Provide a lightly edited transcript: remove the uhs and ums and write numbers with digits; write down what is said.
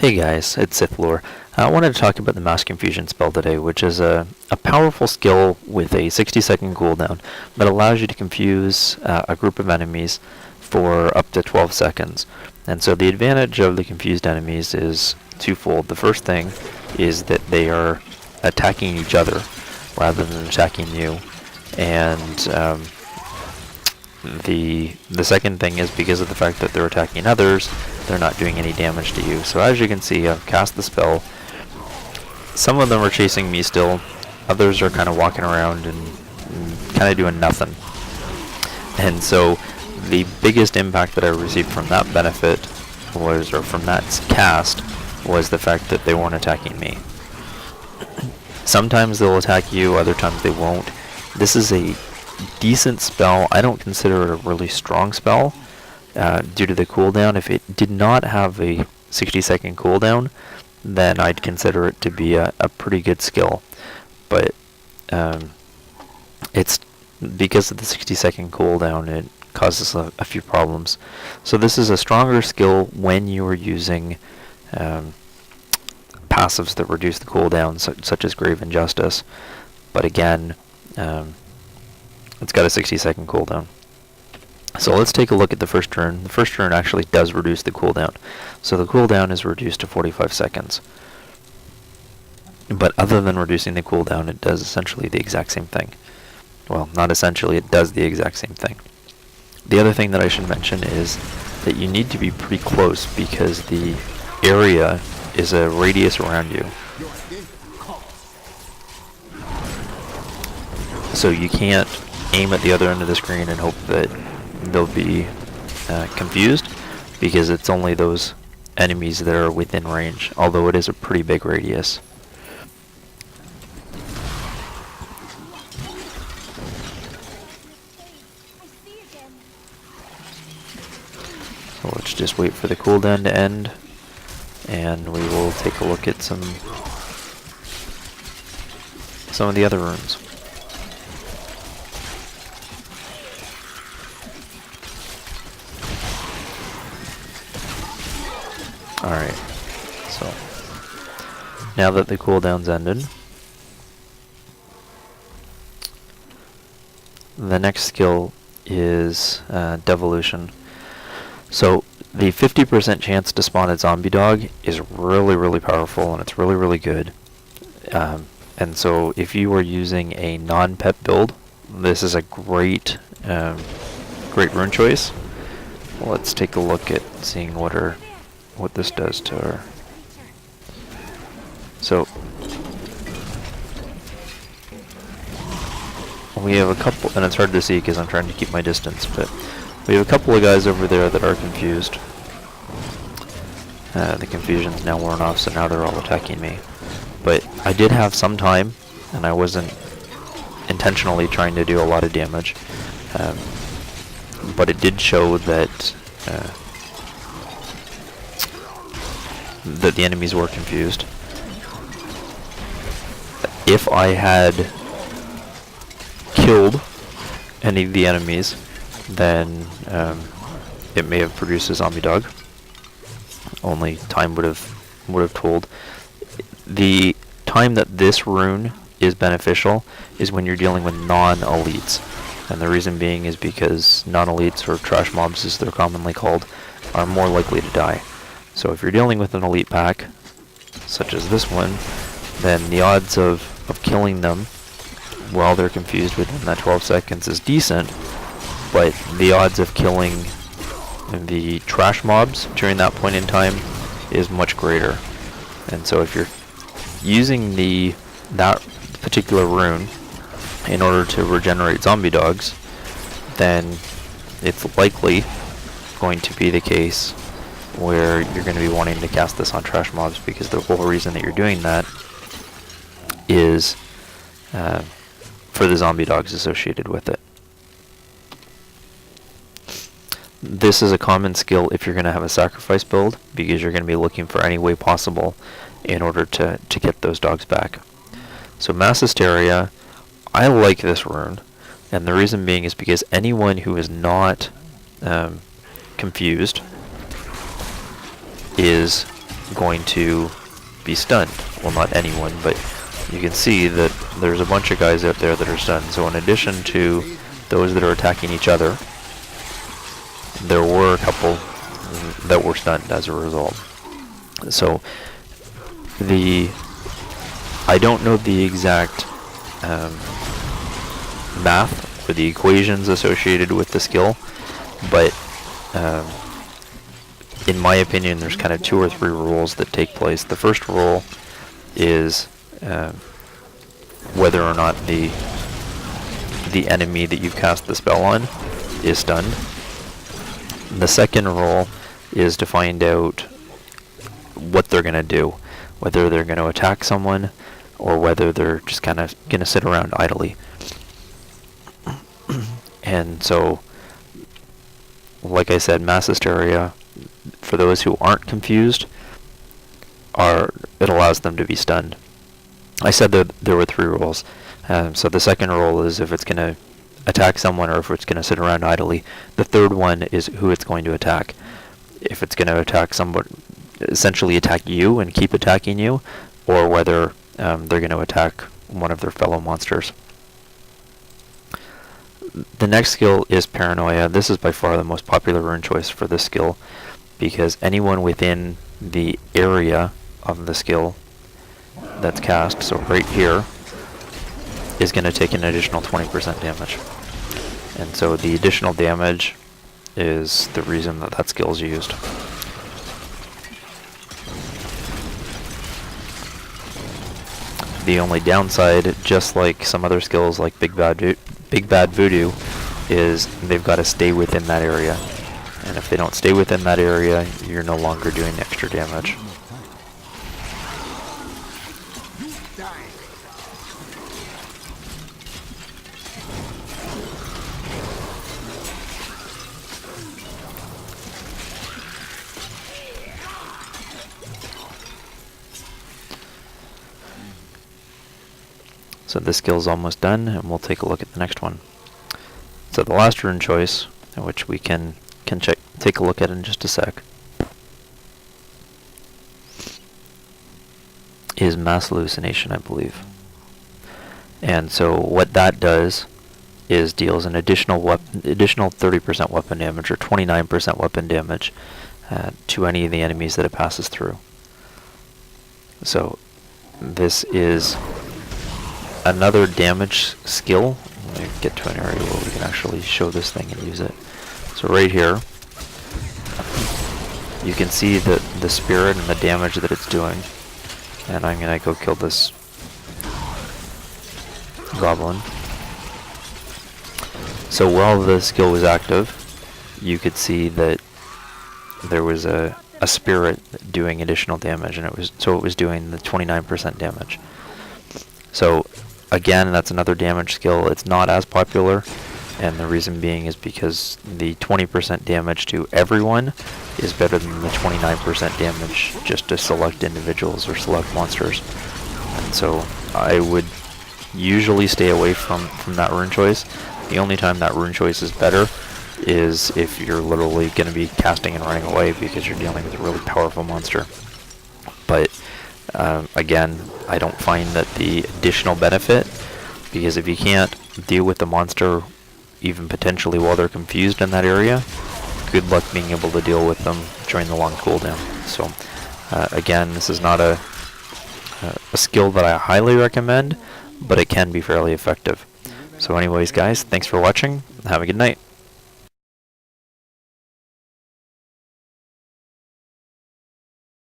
Hey guys, it's Sithlore. I wanted to talk about the Mass Confusion spell today, which is a powerful skill with a 60-second cooldown that allows you to confuse a group of enemies for up to 12 seconds. And so the advantage of the confused enemies is twofold. The first thing is that they are attacking each other rather than attacking you. And the second thing is because of the fact that they're attacking others, they're not doing any damage to you. So as you can see, I've cast the spell. Some of them are chasing me still. Others are kind of walking around and kind of doing nothing. And so the biggest impact that I received from that benefit was, or from that cast, was the fact that they weren't attacking me. Sometimes they'll attack you, other times they won't. This is a decent spell. I don't consider it a really strong spell due to the cooldown. If it did not have a 60-second cooldown, then I'd consider it to be a pretty good skill. But it's because of the 60-second cooldown, it causes a few problems. So this is a stronger skill when you are using passives that reduce the cooldown, such as Grave Injustice. But again, it's got a 60-second cooldown. So let's take a look at the first turn. The first turn actually does reduce the cooldown. So the cooldown is reduced to 45 seconds. But other than reducing the cooldown, it does essentially the exact same thing. Well, not essentially, it does the exact same thing. The other thing that I should mention is that you need to be pretty close because the area is a radius around you. So you can't aim at the other end of the screen and hope that they'll be confused, because it's only those enemies that are within range, although it is a pretty big radius. So let's just wait for the cooldown to end, and we will take a look at some of the other runes. Alright, so now that the cooldown's ended, the next skill is Devolution. So the 50% chance to spawn a zombie dog is really, really powerful, and it's really, really good. And so if you are using a non-pet build, this is a great rune choice. Let's take a look at seeing what this does to her. So we have a couple, and it's hard to see because I'm trying to keep my distance, but we have a couple of guys over there that are confused. The confusion's now worn off, so now they're all attacking me. But I did have some time, and I wasn't intentionally trying to do a lot of damage. But it did show that the enemies were confused. If I had killed any of the enemies, then it may have produced a zombie dog. Only time would have told. The time that this rune is beneficial is when you're dealing with non-elites, and the reason being is because non-elites, or trash mobs as they're commonly called, are more likely to die. So if you're dealing with an elite pack, such as this one, then the odds of killing them while they're confused within that 12 seconds is decent, but the odds of killing the trash mobs during that point in time is much greater. And so if you're using that particular rune in order to regenerate zombie dogs, then it's likely going to be the case where you're going to be wanting to cast this on trash mobs, because the whole reason that you're doing that is for the zombie dogs associated with it. This is a common skill if you're going to have a sacrifice build, because you're going to be looking for any way possible in order to get those dogs back. So Mass Hysteria, I like this rune, and the reason being is because anyone who is not confused is going to be stunned. Well, not anyone, but you can see that there's a bunch of guys out there that are stunned. So in addition to those that are attacking each other, there were a couple that were stunned as a result. So I don't know the exact math or the equations associated with the skill, but in my opinion, there's kind of 2 or 3 rules that take place. The first rule is whether or not the enemy that you cast the spell on is stunned. The second rule is to find out what they're going to do, whether they're going to attack someone or whether they're just kind of going to sit around idly. And so, like I said, mass hysteria, for those who aren't confused, it allows them to be stunned. I said that there were 3 rules. So the second rule is if it's going to attack someone or if it's going to sit around idly. The third one is who it's going to attack. If it's going to attack someone, essentially attack you and keep attacking you, or whether they're going to attack one of their fellow monsters. The next skill is Paranoia. This is by far the most popular rune choice for this skill, because anyone within the area of the skill that's cast, so right here, is going to take an additional 20% damage. And so the additional damage is the reason that skill is used. The only downside, just like some other skills like Big Bad Voodoo, is they've got to stay within that area. And if they don't stay within that area, you're no longer doing extra damage. So this skill's almost done, and we'll take a look at the next one. So the last rune choice, which we can take a look at in just a sec, is Mass Hallucination, I believe. And so what that does is deals an additional 30% weapon damage or 29% weapon damage to any of the enemies that it passes through. So this is another damage skill. Let me get to an area where we can actually show this thing and use it. So right here, you can see the spirit and the damage that it's doing. And I'm going to go kill this goblin. So while the skill was active, you could see that there was a spirit doing additional damage, and it was doing the 29% damage. So again, that's another damage skill. It's not as popular, and the reason being is because the 20% damage to everyone is better than the 29% damage just to select individuals or select monsters. And so I would usually stay away from that rune choice. The only time that rune choice is better is if you're literally going to be casting and running away because you're dealing with a really powerful monster. But again, I don't find that the additional benefit, because if you can't deal with the monster even potentially while they're confused in that area, good luck being able to deal with them during the long cooldown. So again, this is not a skill that I highly recommend, but it can be fairly effective. So anyways guys, thanks for watching. Have a good night.